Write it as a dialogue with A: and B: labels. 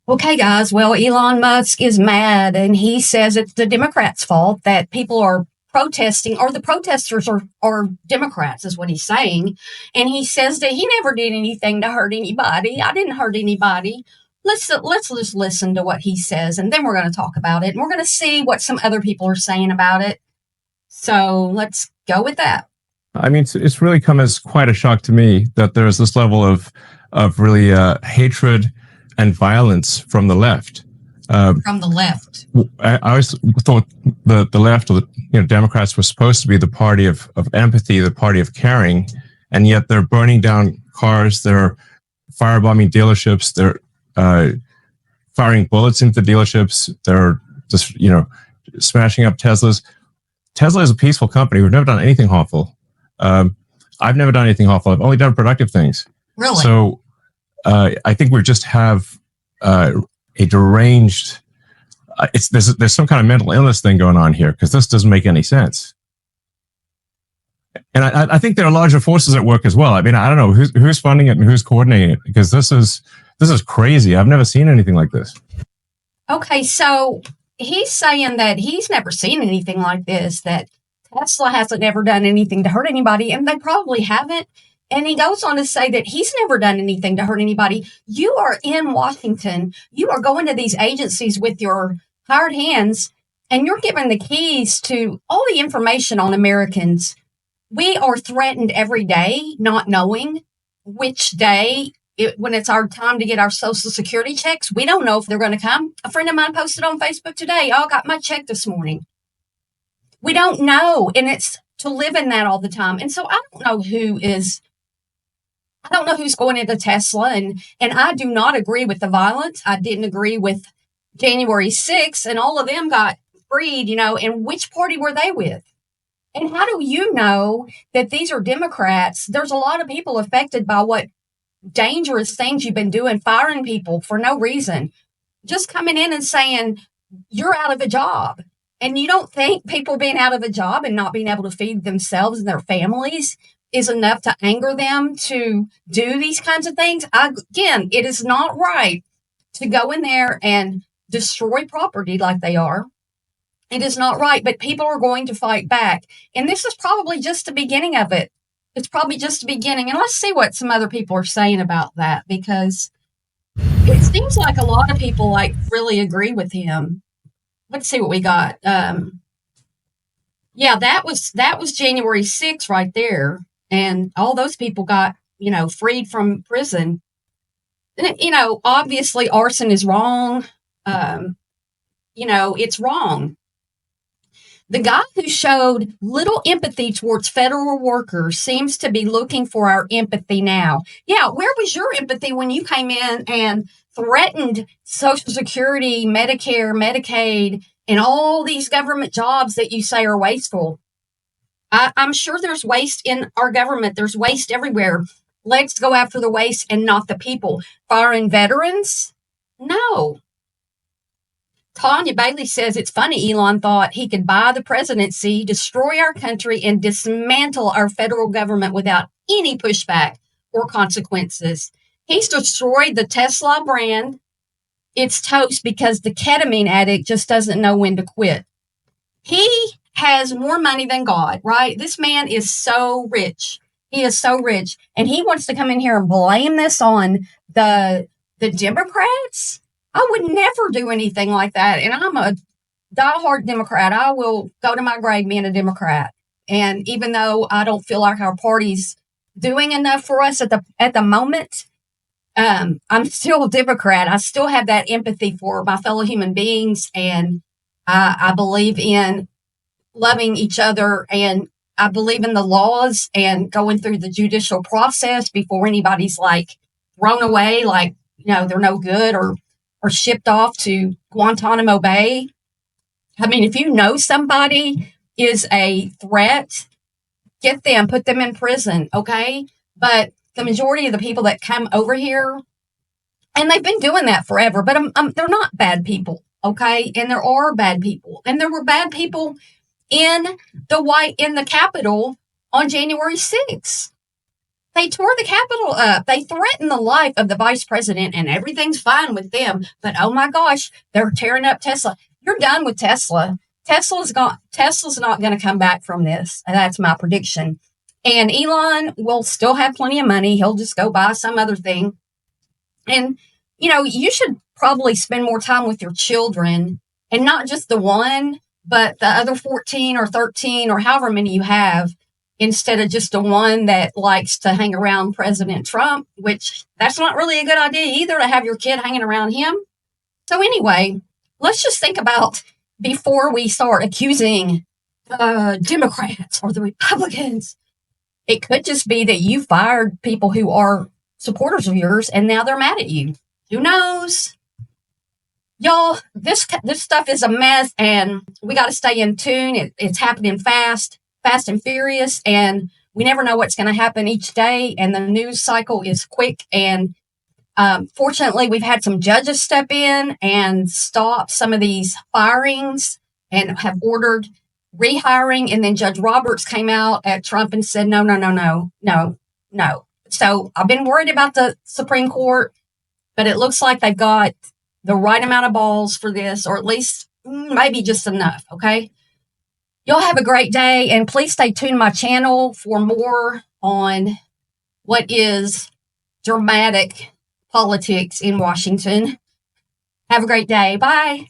A: Okay, guys. Well, Elon Musk is mad, and he says it's the Democrats' fault that people are protesting, or the protesters are Democrats, is what he's saying. And he says that he never did anything to hurt anybody. I didn't hurt anybody. Let's just listen to what he says, and then we're going to talk about it, and we're going to see what some other people are saying about it. So let's go with that.
B: I mean, it's really come as quite a shock to me that there's this level of really hatred and violence from the left.
A: From the left.
B: I always thought the left, or Democrats, were supposed to be the party of empathy, the party of caring, and yet they're burning down cars, they're firebombing dealerships, they're firing bullets into dealerships, they're just smashing up Teslas. Tesla is a peaceful company. We've never done anything harmful. I've never done anything harmful. I've only done productive things.
A: Really?
B: So I think we just have a deranged. There's some kind of mental illness thing going on here, because this doesn't make any sense. And I think there are larger forces at work as well. I mean, I don't know who's funding it and who's coordinating it, because this is crazy. I've never seen anything like this.
A: Okay, so he's saying that he's never seen anything like this, that Tesla hasn't ever done anything to hurt anybody, and they probably haven't. And he goes on to say that he's never done anything to hurt anybody. You are in Washington. You are going to these agencies with your hired hands, and you're giving the keys to all the information on Americans. We are threatened every day, not knowing which day, when it's our time to get our Social Security checks. We don't know if they're going to come. A friend of mine posted on Facebook today, "I got my check this morning." We don't know, and it's to live in that all the time. And so I don't know who's going into Tesla, and I do not agree with the violence. I didn't agree with January 6th, and all of them got freed, and which party were they with? And how do you know that these are Democrats? There's a lot of people affected by what dangerous things you've been doing, firing people for no reason, just coming in and saying you're out of a job. And you don't think people being out of a job and not being able to feed themselves and their families is enough to anger them to do these kinds of things? Again, it is not right to go in there and destroy property like they are. It is not right, but people are going to fight back. And this is probably just the beginning of it. It's probably just the beginning. And let's see what some other people are saying about that, because it seems like a lot of people really agree with him. Let's see what we got. Yeah, that was January 6th right there. And all those people got, freed from prison. And, obviously arson is wrong. It's wrong. The guy who showed little empathy towards federal workers seems to be looking for our empathy now. Yeah, where was your empathy when you came in and threatened Social Security, Medicare, Medicaid, and all these government jobs that you say are wasteful? I'm sure there's waste in our government. There's waste everywhere. Let's go after the waste and not the people. Firing veterans? No. Tanya Bailey says it's funny Elon thought he could buy the presidency, destroy our country, and dismantle our federal government without any pushback or consequences. He's destroyed the Tesla brand. It's toast because the ketamine addict just doesn't know when to quit. He has more money than God, right? This man is so rich. He is so rich. And he wants to come in here and blame this on the Democrats? I would never do anything like that. And I'm a diehard Democrat. I will go to my grave being a Democrat. And even though I don't feel like our party's doing enough for us at the moment, I'm still a Democrat. I still have that empathy for my fellow human beings. And I believe in loving each other. And I believe in the laws and going through the judicial process before anybody's thrown away, they're no good or shipped off to Guantanamo Bay. I mean, if you know somebody is a threat, get them, put them in prison, okay? But the majority of the people that come over here, and they've been doing that forever, but they're not bad people, okay? And there are bad people. And there were bad people in the Capitol on January 6th. They tore the Capitol up. They threatened the life of the vice president, and everything's fine with them. But oh my gosh, they're tearing up Tesla. You're done with Tesla. Tesla's not going to come back from this. And that's my prediction. And Elon will still have plenty of money. He'll just go buy some other thing. And, you should probably spend more time with your children, and not just the one, but the other 14 or 13 or however many you have, instead of just the one that likes to hang around President Trump, which that's not really a good idea either, to have your kid hanging around him. So anyway, let's just think about, before we start accusing the Democrats or the Republicans, it could just be that you fired people who are supporters of yours and now they're mad at you. Who knows? Y'all, this stuff is a mess, and we got to stay in tune. It's happening fast and furious, and we never know what's going to happen each day, and the news cycle is quick. And fortunately, we've had some judges step in and stop some of these firings and have ordered rehiring. And then Judge Roberts came out at Trump and said, no. So I've been worried about the Supreme Court, but it looks like they've got the right amount of balls for this, or at least maybe just enough. Okay. Y'all have a great day, and please stay tuned to my channel for more on what is dramatic politics in Washington. Have a great day. Bye.